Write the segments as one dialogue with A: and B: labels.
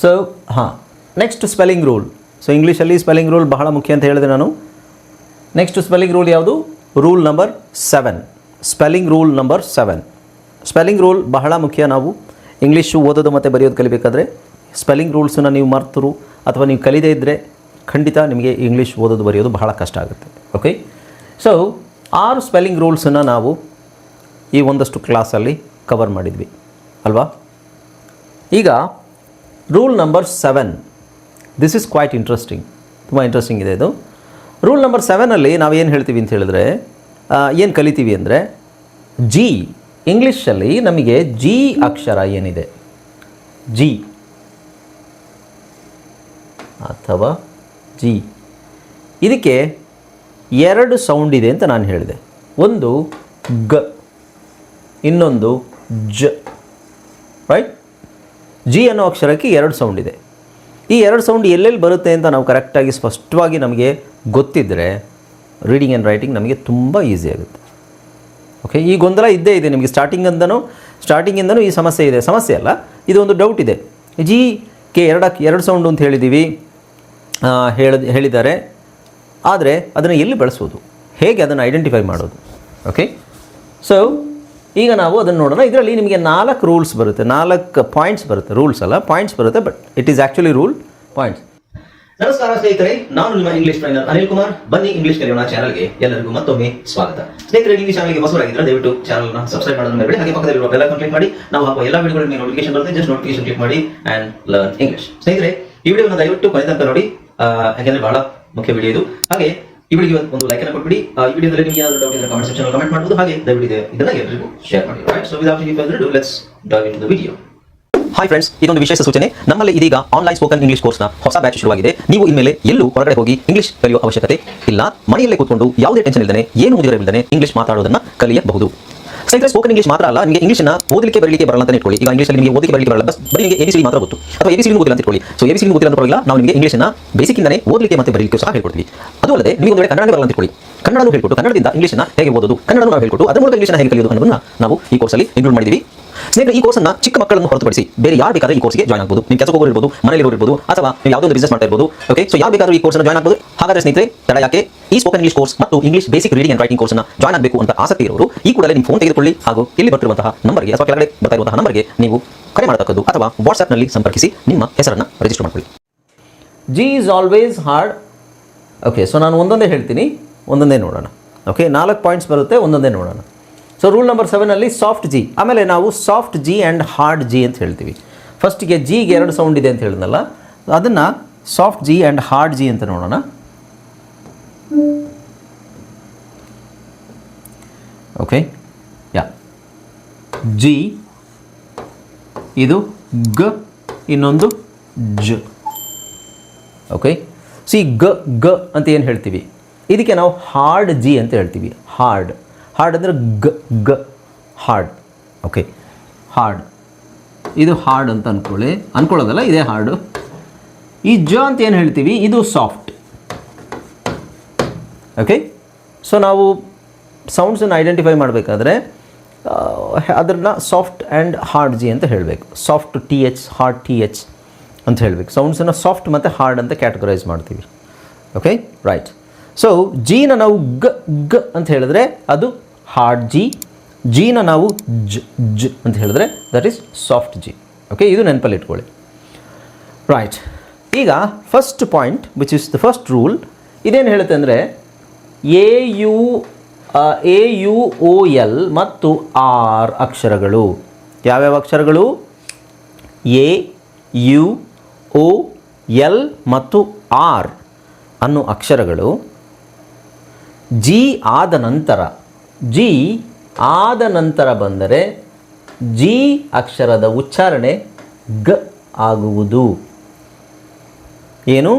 A: So ಹಾಂ, next spelling rule. So ಇಂಗ್ಲೀಷಲ್ಲಿ spelling rule ಬಹಳ ಮುಖ್ಯ ಅಂತ ಹೇಳಿದೆ ನಾನು. ನೆಕ್ಸ್ಟ್ ಸ್ಪೆಲ್ಲಿಂಗ್ ರೂಲ್ ಯಾವುದು? Rule number 7. Spelling rule number 7. Spelling rule ಬಹಳ ಮುಖ್ಯ. ನಾವು ಇಂಗ್ಲೀಷು ಓದೋದು ಮತ್ತು ಬರೆಯೋದು ಕಲಿಬೇಕಾದ್ರೆ ಸ್ಪೆಲ್ಲಿಂಗ್ ರೂಲ್ಸನ್ನು ನೀವು ಮರ್ತರು ಅಥವಾ ನೀವು ಕಲಿದೇ ಇದ್ದರೆ ಖಂಡಿತ ನಿಮಗೆ ಇಂಗ್ಲೀಷ್ ಓದೋದು ಬರೆಯೋದು ಬಹಳ ಕಷ್ಟ ಆಗುತ್ತೆ. ಓಕೆ, ಸೊ 6 ಸ್ಪೆಲ್ಲಿಂಗ್ ರೂಲ್ಸನ್ನು ನಾವು ಈ ಒಂದಷ್ಟು ಕ್ಲಾಸಲ್ಲಿ ಕವರ್ ಮಾಡಿದ್ವಿ ಅಲ್ವಾ? ಈಗ rule number 7, this is quite interesting, ತುಂಬ ಇಂಟ್ರೆಸ್ಟಿಂಗ್ ಇದೆ ಇದು. ರೂಲ್ ನಂಬರ್ 7ಅಲ್ಲಿ ನಾವು ಏನು ಹೇಳ್ತೀವಿ ಅಂತ ಹೇಳಿದ್ರೆ, ಏನು ಕಲಿತೀವಿ ಅಂದರೆ, ಜಿ, ಇಂಗ್ಲೀಷಲ್ಲಿ ನಮಗೆ ಜಿ ಅಕ್ಷರ ಏನಿದೆ, ಜಿ ಅಥವಾ ಜಿ, ಇದಕ್ಕೆ 2 ಸೌಂಡ್ ಇದೆ ಅಂತ ನಾನು ಹೇಳಿದೆ. ಒಂದು ಗ, ಇನ್ನೊಂದು ಜ, ರೈಟ್? ಜಿ ಅನ್ನೋ ಅಕ್ಷರಕ್ಕೆ 2 ಸೌಂಡ್ ಇದೆ. ಈ 2 ಸೌಂಡ್ ಎಲ್ಲೆಲ್ಲಿ ಬರುತ್ತೆ ಅಂತ ನಾವು ಕರೆಕ್ಟಾಗಿ ಸ್ಪಷ್ಟವಾಗಿ ನಮಗೆ ಗೊತ್ತಿದ್ದರೆ ರೀಡಿಂಗ್ ಆ್ಯಂಡ್ ರೈಟಿಂಗ್ ನಮಗೆ ತುಂಬ ಈಸಿ ಆಗುತ್ತೆ. ಓಕೆ, ಈ ಗೊಂದಲ ಇದ್ದೇ ಇದೆ ನಿಮಗೆ ಸ್ಟಾರ್ಟಿಂಗಿಂದನೂ ಈ ಸಮಸ್ಯೆ ಇದೆ. ಸಮಸ್ಯೆ ಅಲ್ಲ, ಇದು ಒಂದು ಡೌಟ್ ಇದೆ. ಜಿ ಕೆ 2 ಸೌಂಡು ಅಂತ ಹೇಳಿದ್ದಾರೆ, ಆದರೆ ಅದನ್ನು ಎಲ್ಲಿ ಬಳಸೋದು, ಹೇಗೆ ಅದನ್ನು ಐಡೆಂಟಿಫೈ ಮಾಡೋದು? ಓಕೆ, ಸೊ ಈಗ ನಾವು ಅದನ್ನು ನೋಡೋಣ. ಇದರಲ್ಲಿ ನಿಮಗೆ 4 ರೂಲ್ಸ್ ಬರುತ್ತೆ, 4 ಪಾಯಿಂಟ್ಸ್ ಬರುತ್ತೆ. ರೂಲ್ಸ್ ಅಲ್ಲ, ಪಾಯಿಂಟ್ಸ್ ಬರುತ್ತೆ, but it is actually rule points. ನಮಸ್ಕಾರ ಸ್ನೇಹಿತರೆ, ನಾನು ನಿಮ್ಮ ಇಂಗ್ಲಿಷ್ ಟ್ರೈನರ್ ಅನಿಲ್ ಕುಮಾರ್. ಬನ್ನಿ ಇಂಗ್ಲಿಷ್ ಕಲಿಯೋಣ ಚಾನಲ್ಗೆ ಎಲ್ಲರಿಗೂ ಮತ್ತೊಮ್ಮೆ ಸ್ವಾಗತ. ಸ್ನೇಹಿತರೆ, ನೀವು ಈ ಚಾನಲ್ಗೆ ಹೊಸರಾಗಿದ್ದರೆ ದಯವಿಟ್ಟು ಚಾನಲ್ನ ಸಬ್ಸ್ಕ್ರೈಬ್ ಮಾಡೋದನ್ನ ಮರಿಬೇಡಿ. ಹಾಗೆ ಪಕ್ಕದಲ್ಲಿರುವ ಬೆಲ್ ಐಕಾನ್ ಕ್ಲಿಕ್ ಮಾಡಿ. ನಾವು ಹಾಕುವ ಎಲ್ಲ ವಿಡಿಯೋಗಳಿಗೆ ನಿಮಗೆ ನೋಟಿಫಿಕೇಶನ್ ಬರುತ್ತೆ. ಜಸ್ಟ್ ನೋಟಿಫಿಕೇಶನ್ ಕ್ಲಿಕ್ ಮಾಡಿ ಆ್ಯಂಡ್ ಲರ್ನ್ ಇಂಗ್ಲಿಷ್. ಸ್ನೇಹಿತರೆ, ಈ ವಿಡಿಯೋನ ದಯವಿಟ್ಟು ಕೊನೆ ತನಕ ನೋಡಿ, ಯಾಕೆಂದರೆ ಬಹಳ ಮುಖ್ಯ ವಿಡಿಯೋ ಇದು. ಹಾಗೆ ಈ ವಿಡಿಯೋಗೆ ಒಂದು ಲೈಕ್ ಅನ್ನು ಕೊಟ್ಬಿಡಿ. ಈ ವಿಡಿಯೋದಲ್ಲಿ ನಿಮಗೆ ಏನಾದರೂ ಡೌಟ್ ಇದ್ದರೆ ಕಮೆಂಟ್ ಸೆಕ್ಷನ್ ಕಮೆಂಟ್ ಮಾಡಬಹುದು. ಹಾಗೆ ದಯವಿಟ್ಟು ಇದನ್ನ ಎಲ್ಲರಿಗೂ ಶೇರ್ ಮಾಡಿ. Right, so without any further do let's dive into the video. Hi friends, ಇದೊಂದು ವಿಶೇಷ ಸೂಚನೆ. ನಮ್ಮಲ್ಲಿ ಇದೀಗ ಆನ್ಲೈನ್ ಸ್ಪೋಕನ್ ಇಂಗ್ಲಿಷ್ ಕೋರ್ಸ್ನ ಹೊಸ ಬ್ಯಾಚ್ ಶುರುವಾಗಿದೆ. ನೀವು ಇನ್ಮೇಲೆ ಎಲ್ಲೂ ಹೊರಗಡೆ ಹೋಗಿ ಇಂಗ್ಲಿಷ್ ಕಲಿಯುವ ಅವಶ್ಯಕತೆ ಇಲ್ಲ. ಮನೆಯಲ್ಲೇ ಕೂತ್ಕೊಂಡು ಯಾವುದೇ ಟೆನ್ಷನ್ ಇಲ್ಲದೆ, ಏನು ಮುಗಿದಿರಬಿಲ್ಲದೆ ಇಂಗ್ಲಿಷ್ ಮಾತಾಡೋದನ್ನ ಕಲಿಯಬಹುದು. ಸ್ನೇಹಿತರೆ, ಸ್ಪೋಕನ್ ಇಂಗ್ಲಿಷ್ ಮಾತ್ರ ಅಲ್ಲ, ನಿಮಗೆ ಇಂಗ್ಲಿಷ್ನ ಓದಲಿಕ್ಕೆ ಬರಲಿಕ್ಕೆ ಬರಲ್ಲ ಅಂತ ಇಟ್ಕೊಳ್ಳಿ. ಈಗ ಇಂಗ್ಲಿಷಲ್ಲಿ ನಿಮಗೆ ಓದಲಿಕ್ಕೆ ಬರಲಿಕ್ಕೆ ಬರಲ್ಲ, ಬರೀ ನಿಮಗೆ ABCD ಮಾತ್ರ ಗೊತ್ತು, ಅಥವಾ ABCD ಓದಿಲ್ಲ ಅಂತ ಇಟ್ಕೊಳ್ಳಿ. ಸೊ ABCD ಓದಿಲ್ಲ ಅಂತ ಪರವಾಗಿಲ್ಲ, ನಾವು ನಿಮಗೆ ಇಂಗ್ಲಿಷ್ನ ಬೇಸಿಕ್ ಇಂದನೇ ಓದಲಿಕ್ಕೆ ಮತ್ತೆ ಬರಲಿಕ್ಕೆ ಸಹ ಹೇಳ್ಕೊಡ್ತೀವಿ. ಅದು ಅಲ್ಲದೆ ನೀವು ಒಂದು ವೇಳೆ ಕನ್ನಡ ಬರಲ್ಲ ಅಂತ ಇಟ್ಕೊಳ್ಳಿ, ಕನ್ನಡನೂ ಹೇಳ್ಕೊಟ್ಟು ಕನ್ನಡದಿಂದ ಇಂಗ್ಲಿಷ್ನ ಹೇಗೆ ಓದೋದು, ಕನ್ನಡನೂ ನಾವು ಹೇಳ್ಕೊಟ್ಟು ಅದರ ಮೂಲಕ ಇಂಗ್ಲಿಷ್ನ ಹೇಗೆ ಕಲಿಯೋದು ಅನ್ನೋದನ್ನ ನಾವು ಈ ಕೋರ್ಸಲ್ಲಿ ಇನ್ಕ್ಲೂಡ್ ಮಾಡಿದ್ದೀವಿ. ಸ್ನೇಹಿತರೆ, ಈ ಕೋರ್ಸನ್ನು ಚಿಕ್ಕ ಮಕ್ಕಳನ್ನು ಹೊರತುಪಡಿಸಿ ಬೇರೆ ಯಾರು ಬೇಕಾದ್ರೆ ಈ ಕೋರ್ಸ್ಗೆ ಜಾಯ್ನ್ ಆಗಬಹುದು. ನೀವು ಕೆಲಸಕ್ಕೆ ಹೋಗಿರ್ಬೋದು, ಮನೆಯಲ್ಲಿ ಇರ್ಬೋದು, ಅಥವಾ ನೀವು ಯಾವುದೋ ಒಂದು ಬಿಸ್ನೆಸ್ ಮಾಡ್ತಾ ಇರ್ಬೋದು. ಓಕೆ, ಸೊ ಯಾರು ಬೇಕಾದರೂ ಈ ಕೋರ್ಸ್ನ ಜಾಯ್ನ್ ಆಗಬಹುದು. ಹಾಗಾದ್ರೆ ಸ್ನೇಹಿತರೆ, ತಡ ಯಾಕೆ? ಈ ಸ್ಪೋಕನ್ ಇಂಗ್ಲಿಷ್ ಕೋರ್ಸ್ ಮತ್ತು English basic reading and writing ಕೋರ್ಸ್ನ ಜಾಯ್ನ್ ಆಗಬೇಕು ಅಂತ ಆಸಕ್ತಿ ಇರೋರು ಈ ಕೂಡಲೇ ನಿಮ್ಮ ಫೋನ್ ತೆಗೆದುಕೊಳ್ಳಿ, ಹಾಗೂ ಇಲ್ಲಿ ಬರ್ತಿರುವಂತಹ ನಂಬರ್ಗೆ ಅಥವಾ ಕೆಳಗಡೆ ಬರ್ತಾ ಇರುವಂತಹ ನಂಬರ್ಗೆ ನೀವು ಕರೆ ಮಾಡತಕ್ಕದ್ದು, ಅಥವಾ ವಾಟ್ಸ್ಆ್ಯಪ್ನಲ್ಲಿ ಸಂಪರ್ಕಿಸಿ ನಿಮ್ಮ ಹೆಸರನ್ನು ರಿಜಿಸ್ಟರ್ ಮಾಡಿಕೊಳ್ಳಿ. G is always hard. Okay, so ನಾನು ಒಂದೊಂದೇ ಹೇಳ್ತೀನಿ, ಒಂದೊಂದೇ ನೋಡೋಣ. ಓಕೆ, 4 ಪಾಯಿಂಟ್ಸ್ ಬರುತ್ತೆ, ಒಂದೊಂದೇ ನೋಡೋಣ. ಸೊ ರೂಲ್ ನಂಬರ್ 7ಅಲ್ಲಿ ಸಾಫ್ಟ್ ಜಿ, ಆಮೇಲೆ ನಾವು soft G and hard G ಅಂತ ಹೇಳ್ತೀವಿ. ಫಸ್ಟಿಗೆ ಜಿಗೆ 2 ಸೌಂಡ್ ಇದೆ ಅಂತ ಹೇಳಿದ್ನಲ್ಲ, ಅದನ್ನು soft G and hard G ಅಂತ ನೋಡೋಣ. ಓಕೆ, ಯಾ, ಜಿ, ಇದು ಗ, ಇನ್ನೊಂದು ಜ. ಓಕೆ, ಸಿ ಗ ಅಂತ ಏನು ಹೇಳ್ತೀವಿ, ಇದಕ್ಕೆ ನಾವು ಹಾರ್ಡ್ ಜಿ ಅಂತ ಹೇಳ್ತೀವಿ. ಹಾರ್ಡ್ ಅಂದರೆ ಗ, ಹಾರ್ಡ್. ಓಕೆ, ಹಾರ್ಡ್, ಇದು ಹಾರ್ಡ್ ಅಂತ ಅನ್ಕೊಳ್ಳೋದಲ್ಲ, ಇದೇ ಹಾರ್ಡು. ಈ ಜ ಅಂತ ಏನು ಹೇಳ್ತೀವಿ, ಇದು ಸಾಫ್ಟ್. ಓಕೆ, ಸೊ ನಾವು ಸೌಂಡ್ಸನ್ನು ಐಡೆಂಟಿಫೈ ಮಾಡಬೇಕಾದ್ರೆ ಅದನ್ನು ಸಾಫ್ಟ್ ಆ್ಯಂಡ್ ಹಾರ್ಡ್ ಜಿ ಅಂತ ಹೇಳಬೇಕು. ಸಾಫ್ಟ್ TH, ಹಾರ್ಡ್ TH ಅಂತ ಹೇಳಬೇಕು. ಸೌಂಡ್ಸನ್ನು ಸಾಫ್ಟ್ ಮತ್ತು ಹಾರ್ಡ್ ಅಂತ ಕ್ಯಾಟಗರೈಸ್ ಮಾಡ್ತೀವಿ. Okay, right. ಸೊ ಜಿನ ನಾವು ಗ ಅಂತ ಹೇಳಿದ್ರೆ ಅದು ಹಾರ್ಡ್ ಜಿ, ಜಿನ ನಾವು ಜ ಅಂತ ಹೇಳಿದ್ರೆ that is soft G. Okay, ಇದು ನೆನಪಲ್ಲಿ ಇಟ್ಕೊಳ್ಳಿ. ರೈಟ್, ಈಗ first point which is the first rule, ಇದೇನು ಹೇಳುತ್ತೆ ಅಂದರೆ AUOL ಮತ್ತು R ಅಕ್ಷರಗಳು. ಯಾವ್ಯಾವ ಅಕ್ಷರಗಳು? AUOL ಮತ್ತು R ಅನ್ನೋ ಅಕ್ಷರಗಳು ಜಿ ಆದ ನಂತರ ಬಂದರೆ ಜಿ ಅಕ್ಷರದ ಉಚ್ಚಾರಣೆ ಗ ಆಗುವುದು. ಏನು?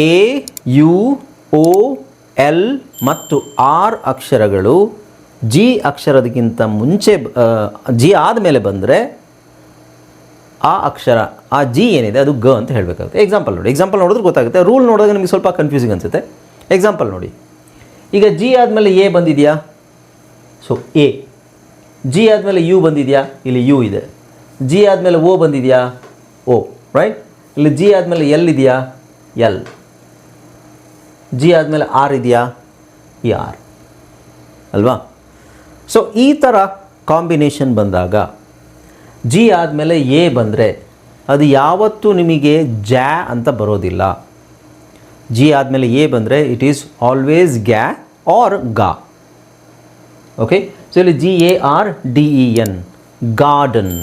A: AUOL ಮತ್ತು R ಅಕ್ಷರಗಳು ಜಿ ಅಕ್ಷರದಕ್ಕಿಂತ ಮುಂಚೆ ಜಿ ಆದಮೇಲೆ ಬಂದರೆ ಆ ಅಕ್ಷರ, ಆ ಜಿ ಏನಿದೆ ಅದು ಗ ಅಂತ ಹೇಳಬೇಕಾಗುತ್ತೆ. ಎಕ್ಸಾಂಪಲ್ ನೋಡಿದ್ರೆ ಗೊತ್ತಾಗುತ್ತೆ. ರೂಲ್ ನೋಡಿದಾಗ ನಿಮಗೆ ಸ್ವಲ್ಪ ಕನ್ಫ್ಯೂಸಿಂಗ್ ಅನಿಸುತ್ತೆ. ಎಕ್ಸಾಂಪಲ್ ನೋಡಿ, ಈಗ ಜಿ ಆದಮೇಲೆ ಎ ಬಂದಿದೆಯಾ? So A. ಜಿ ಆದಮೇಲೆ ಯು ಬಂದಿದೆಯಾ? ಇಲ್ಲಿ ಯು ಇದೆ. ಜಿ ಆದಮೇಲೆ ಓ ಬಂದಿದೆಯಾ? ಓ. ರೈಟ್. ಇಲ್ಲಿ ಜಿ ಆದಮೇಲೆ ಎಲ್ ಇದೆಯಾ, ಎಲ್. ಜಿ ಆದಮೇಲೆ ಆರ್ ಇದೆಯಾ, ಈ ಆರ್ ಅಲ್ವಾ. ಸೊ ಈ ಥರ ಕಾಂಬಿನೇಷನ್ ಬಂದಾಗ ಜಿ ಆದಮೇಲೆ ಎ ಬಂದರೆ ಅದು ಯಾವತ್ತೂ ನಿಮಗೆ ಜ್ಯಾ ಅಂತ ಬರೋದಿಲ್ಲ. ಜಿ ಆದಮೇಲೆ ಎ ಬಂದರೆ ಇಟ್ ಈಸ್ ಆಲ್ವೇಸ್ ಗ್ಯಾ ಆರ್ ಗಾ. ಓಕೆ, ಸೊ ಇಲ್ಲಿ G A R D E N, garden.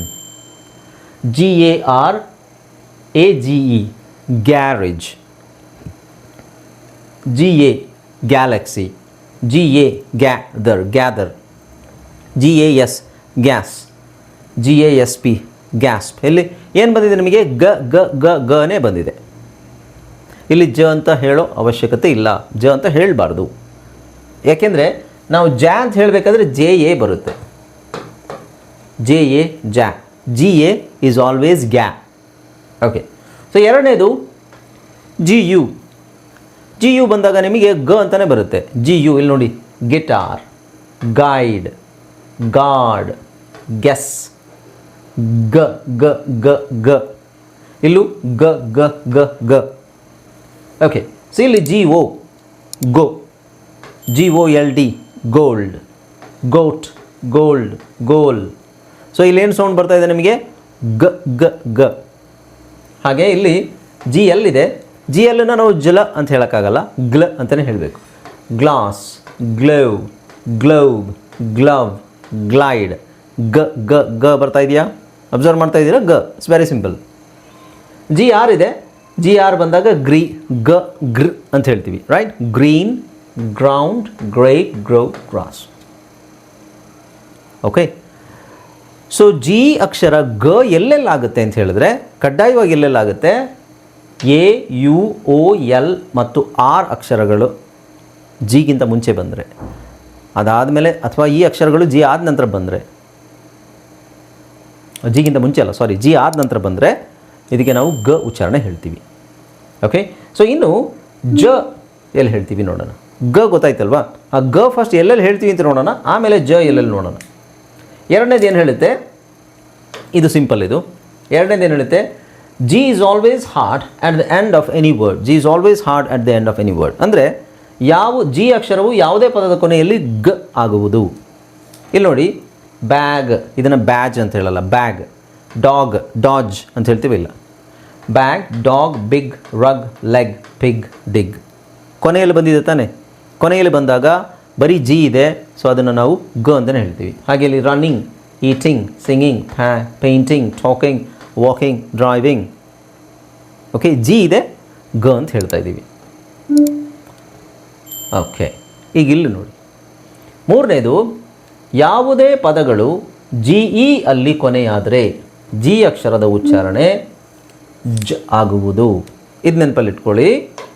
A: G A R A G E, garage. G A galaxy, G A gather, gather. G A S gas, G A S P gasp. ಇಲ್ಲಿ ಏನು ಬಂದಿದೆ ನಿಮಗೆ, ಗ ಗ ಗ ಗನೇ ಬಂದಿದೆ. ಇಲ್ಲಿ ಜ ಅಂತ ಹೇಳೋ ಅವಶ್ಯಕತೆ ಇಲ್ಲ, ಜ ಅಂತ ಹೇಳಬಾರ್ದು. ಯಾಕೆಂದರೆ ನಾವು ಜಾ ಅಂತ ಹೇಳಬೇಕಾದ್ರೆ ಜೆ ಎ ಬರುತ್ತೆ, ಜೆ ಎ ಜಾ. ಜಿ ಎ ಈಸ್ ಆಲ್ವೇಸ್ ಗ್ಯಾ. ಓಕೆ, ಸೊ ಎರಡನೇದು ಜಿ ಯು. ಜಿ ಯು ಬಂದಾಗ ನಿಮಗೆ ಗ ಅಂತಲೇ ಬರುತ್ತೆ. ಜಿ ಯು ಇಲ್ಲಿ ನೋಡಿ, ಗಿಟಾರ್, ಗೈಡ್, ಗಾರ್ಡ್, ಗೆಸ್. ಗ ಗ ಗ ಗ, ಇಲ್ಲೂ ಗ ಗ ಗ ಗ. ಓಕೆ, ಸೊ ಇಲ್ಲಿ G O, go. G O L D, gold, goat, gold, goal. So ಇಲ್ಲೇನು ಸೌಂಡ್ ಬರ್ತಾ ಇದೆ ನಿಮಗೆ, ಗ ಗ ಗ. ಹಾಗೆ ಇಲ್ಲಿ ಜಿ ಎಲ್ ಇದೆ. ಜಿ ಎಲ್ಲನ್ನು ನಾವು ಜಲ ಅಂತ ಹೇಳೋಕ್ಕಾಗಲ್ಲ, ಗ್ಲ ಅಂತಲೇ ಹೇಳಬೇಕು. Glass, glove, globe, glove, glide. ಗ ಗ ಗ ಬರ್ತಾ ಇದೆಯಾ, ಅಬ್ಸರ್ವ್ ಮಾಡ್ತಾ ಇದ್ದೀರಾ, ಗ. It's very simple. G R ಇದೆ. ಜಿ ಆರ್ ಬಂದಾಗ ಗ ಗ್ರ್ ಅಂತ ಹೇಳ್ತೀವಿ, right. Green, ground, grape, grow, grass. Okay, so G ಅಕ್ಷರ ಗ ಎಲ್ಲೆಲ್ಲಾಗುತ್ತೆ ಅಂತ ಹೇಳಿದ್ರೆ ಕಡ್ಡಾಯವಾಗಿ ಎಲ್ಲೆಲ್ಲಾಗುತ್ತೆ, ಎ ಯು ಒ ಎಲ್ ಮತ್ತು ಆರ್ ಅಕ್ಷರಗಳು ಜಿಗಿಂತ ಮುಂಚೆ ಬಂದರೆ, ಅದಾದಮೇಲೆ ಅಥವಾ ಈ ಅಕ್ಷರಗಳು ಜಿ ಆದ ನಂತರ ಬಂದರೆ, ಜಿಗಿಂತ ಮುಂಚೆ ಅಲ್ಲ, ಸಾರಿ, ಜಿ ಆದ ನಂತರ ಬಂದರೆ ಇದಕ್ಕೆ ನಾವು ಗ ಉಚ್ಚಾರಣೆ ಹೇಳ್ತೀವಿ. ಓಕೆ, ಸೊ ಇನ್ನು ಜ ಎಲ್ಲಿ ಹೇಳ್ತೀವಿ ನೋಡೋಣ. ಗ ಗೊತ್ತಾಯ್ತಲ್ವಾ, ಆ ಗ ಫಸ್ಟ್ ಎಲ್ಲೆಲ್ಲಿ ಹೇಳ್ತೀವಿ ಅಂತ ನೋಡೋಣ, ಆಮೇಲೆ ಜ ಎಲ್ಲೆಲ್ಲಿ ನೋಡೋಣ. ಎರಡನೇದು ಏನು ಹೇಳುತ್ತೆ, ಇದು ಸಿಂಪಲ್. ಇದು ಎರಡನೇದು ಏನು ಹೇಳುತ್ತೆ, G is always hard at the end of any word. G is always hard at the end of any word ಅಂದರೆ ಯಾವ ಜಿ ಅಕ್ಷರವು ಯಾವುದೇ ಪದದ ಕೊನೆಯಲ್ಲಿ ಗ ಆಗುವುದು. ಇಲ್ಲಿ ನೋಡಿ, ಬ್ಯಾಗ್, ಇದನ್ನು ಬ್ಯಾಜ್ ಅಂತ ಹೇಳಲ್ಲ, ಬ್ಯಾಗ್. ಡಾಗ್, ಡಾಜ್ ಅಂತ ಹೇಳ್ತೀವಿ, ಇಲ್ಲ. Bag, dog, big, rug, leg, pig, dig. ಕೊನೆಯಲ್ಲಿ ಬಂದಿದೆ ತಾನೆ. ಕೊನೆಯಲ್ಲಿ ಬಂದಾಗ ಬರೀ ಜಿ ಇದೆ, ಸೊ ಅದನ್ನು ನಾವು ಗ ಅಂತಲೇ ಹೇಳ್ತೀವಿ. ಹಾಗೆ ಇಲ್ಲಿ running, eating, singing, painting, talking, walking, driving. Okay, G ಇದೆ, ಗ ಅಂತ ಹೇಳ್ತಾ ಇದ್ದೀವಿ. ಓಕೆ, ಈಗ ಇಲ್ಲಿ ನೋಡಿ, ಮೂರನೇದು, ಯಾವುದೇ ಪದಗಳು ಜಿ ಇ ಅಲ್ಲಿ ಕೊನೆಯಾದರೆ ಜಿ ಅಕ್ಷರದ ಉಚ್ಚಾರಣೆ ಜ ಆಗುವುದು. ಇದು ನೆನಪಲ್ಲಿ ಇಟ್ಕೊಳ್ಳಿ,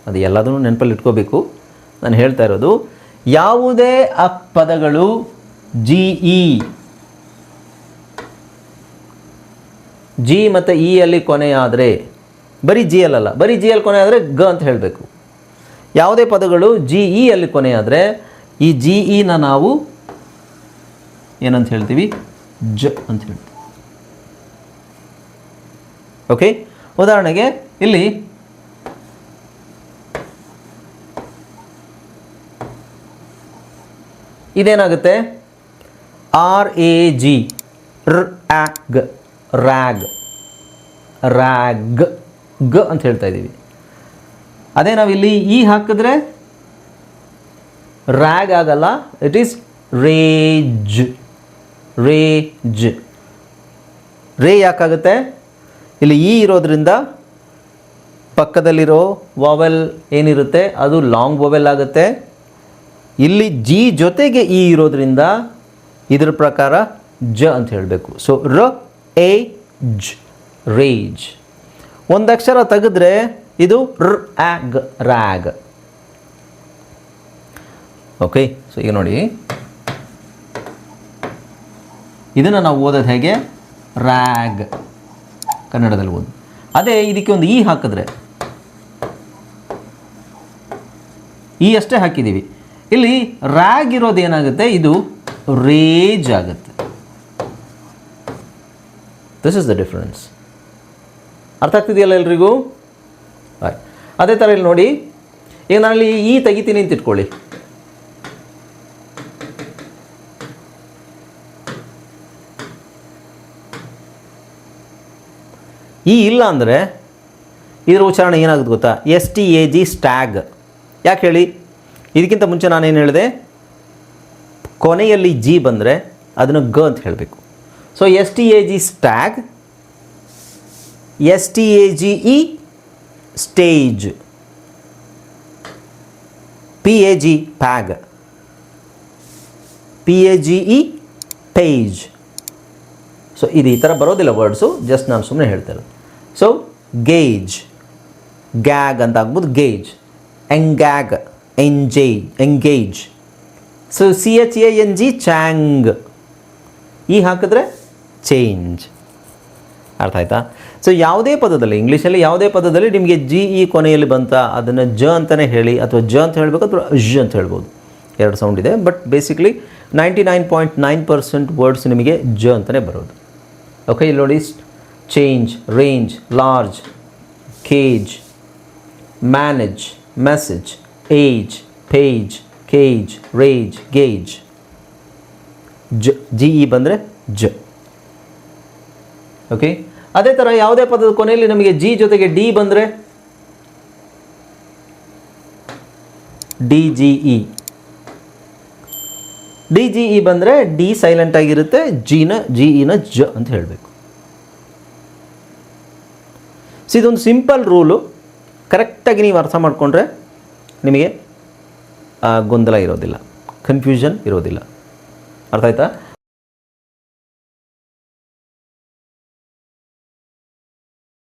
A: ಅದು ಎಲ್ಲದನ್ನು ನೆನಪಲ್ಲಿ ಇಟ್ಕೋಬೇಕು. ನಾನು ಹೇಳ್ತಾ ಇರೋದು, ಯಾವುದೇ ಪದಗಳು ಜಿ ಇ, ಜಿ ಮತ್ತು ಇ ಅಲ್ಲಿ ಕೊನೆಯಾದರೆ, ಬರೀ ಜಿ ಅಲ್ಲ, ಬರೀ ಜಿ ಅಲ್ಲಿ ಕೊನೆ ಆದರೆ ಗ ಅಂತ ಹೇಳಬೇಕು. ಯಾವುದೇ ಪದಗಳು ಜಿ ಇ ಅಲ್ಲಿ ಕೊನೆಯಾದರೆ ಈ ಜಿ ಇನ ನಾವು ಏನಂತ ಹೇಳ್ತೀವಿ, ಜ ಅಂತ ಹೇಳ್ತೀವಿ. ಓಕೆ, ಉದಾಹರಣೆಗೆ ಇಲ್ಲಿ ಇದೇನಾಗುತ್ತೆ, R A G, rag, rag, rag, ಗ ಅಂತ ಹೇಳ್ತಾ ಇದ್ದೀವಿ. ಅದೇ ನಾವಿಲ್ಲಿ ಇ ಹಾಕಿದ್ರೆ ರ್ಯಾಗ್ ಆಗಲ್ಲ, ಇಟ್ ಈಸ್ ರೇಜ್, ರೇಜ್. ರೇ ಯಾಕಾಗುತ್ತೆ, ಇಲ್ಲಿ ಇ ಇರೋದ್ರಿಂದ ಪಕ್ಕದಲ್ಲಿರೋ ವಾವೆಲ್ ಏನಿರುತ್ತೆ ಅದು ಲಾಂಗ್ ವಾವೆಲ್ ಆಗುತ್ತೆ. ಇಲ್ಲಿ ಜಿ ಜೊತೆಗೆ ಇ ಇರೋದ್ರಿಂದ ಇದರ ಪ್ರಕಾರ ಜ ಅಂತ ಹೇಳಬೇಕು. ಸೊ ರ ಎ ಜ್, ರೇಜ್. ಒಂದು ಅಕ್ಷರ ತೆಗೆದ್ರೆ ಇದು ರ್ಯಾಗ್, ರ್ಯಾಗ್. ಓಕೆ, ಸೊ ಈಗ ನೋಡಿ, ಇದನ್ನು ನಾವು ಓದೋದು ಹೇಗೆ, ರ್ಯಾಗ್ ಕನ್ನಡದಲ್ಲಿ ಓದು. ಅದೇ ಇದಕ್ಕೆ ಒಂದು ಇ ಹಾಕಿದ್ರೆ, ಇ ಅಷ್ಟೇ ಹಾಕಿದ್ದೀವಿ, ಇಲ್ಲಿ ರ್ಯಾಗ್ ಇರೋದು ಏನಾಗುತ್ತೆ, ಇದು ರೇಜ್ ಆಗುತ್ತೆ. This is the difference. ಅರ್ಥ ಆಗ್ತಿದೆಯಲ್ಲ ಎಲ್ರಿಗೂ? ಅದೇ ಥರ ಇಲ್ಲಿ ನೋಡಿ, ಈಗ ನಾನಲ್ಲಿ ಈ ತೆಗಿತೀನಿ ಅಂತ ಇಟ್ಕೊಳ್ಳಿ. ಈ ಇಲ್ಲ ಅಂದರೆ ಇದರ ಉಚ್ಚಾರಣೆ ಏನಾಗುತ್ತೆ ಗೊತ್ತಾ? STAG stack. ಯಾಕೆ ಹೇಳಿ? ಇದಕ್ಕಿಂತ ಮುಂಚೆ ನಾನೇನು ಹೇಳಿದೆ, ಕೊನೆಯಲ್ಲಿ ಜಿ ಬಂದರೆ ಅದನ್ನು ಗ ಅಂತ ಹೇಳಬೇಕು. So STAG stack, STAGE stage, PAG ಪ್ಯಾಗ್, PAGE page. So ಇದು ಈ ಥರ ಬರೋದಿಲ್ಲ ವರ್ಡ್ಸು, ಜಸ್ಟ್ ನಾನು ಸುಮ್ಮನೆ ಹೇಳ್ತೇನೆ. ಸೊ ಗೇಜ್, ಗ್ಯಾಗ್ ಅಂತ ಆಗ್ಬೋದು, ಗೇಜ್. ಎಂಗ್ಯಾಗ್, ಎಂಗೇಜ್. ಸೊ CHANG ಚಾಂಗ್. ಈ ಹಾಕಿದ್ರೆ ಚೇಂಜ್. ಅರ್ಥ ಆಯ್ತಾ? ಸೊ ಯಾವುದೇ ಪದದಲ್ಲಿ, ಇಂಗ್ಲೀಷಲ್ಲಿ ಯಾವುದೇ ಪದದಲ್ಲಿ ನಿಮಗೆ GE ಕೊನೆಯಲ್ಲಿ ಬಂತ ಅದನ್ನು ಜ ಅಂತಲೇ ಹೇಳಿ, ಅಥವಾ ಜ ಅಂತ ಹೇಳಬೇಕು, ಅಥವಾ ಝ್ ಅಂತ ಹೇಳ್ಬೋದು. ಎರಡು ಸೌಂಡ್ ಇದೆ, ಬಟ್ ಬೇಸಿಕ್ಲಿ 99.9% ವರ್ಡ್ಸ್ ನಿಮಗೆ ಜ ಅಂತಲೇ ಬರೋದು. ಓಕೆ, ಇಲ್ಲಿ ನೋಡಿ, change, range, large, cage, manage, message, age, page, cage, rage, gauge. GE ಬಂದರೆ ಜ. ಓಕೆ, ಅದೇ ಥರ ಯಾವುದೇ ಪದದ ಕೊನೆಯಲ್ಲಿ ನಮಗೆ ಜಿ ಜೊತೆಗೆ ಡಿ ಬಂದರೆ DGE. DGE ಬಂದರೆ ಡಿ ಸೈಲೆಂಟ್ ಆಗಿರುತ್ತೆ, GEನ ಜ ಅಂತ ಹೇಳಬೇಕು. ಸೊ ಇದೊಂದು ಸಿಂಪಲ್ ರೂಲು. ಕರೆಕ್ಟಾಗಿ ನೀವು ಅರ್ಥ ಮಾಡಿಕೊಂಡ್ರೆ ನಿಮಗೆ ಗೊಂದಲ ಇರೋದಿಲ್ಲ, ಕನ್ಫ್ಯೂಷನ್ ಇರೋದಿಲ್ಲ. ಅರ್ಥ ಆಯ್ತಾ?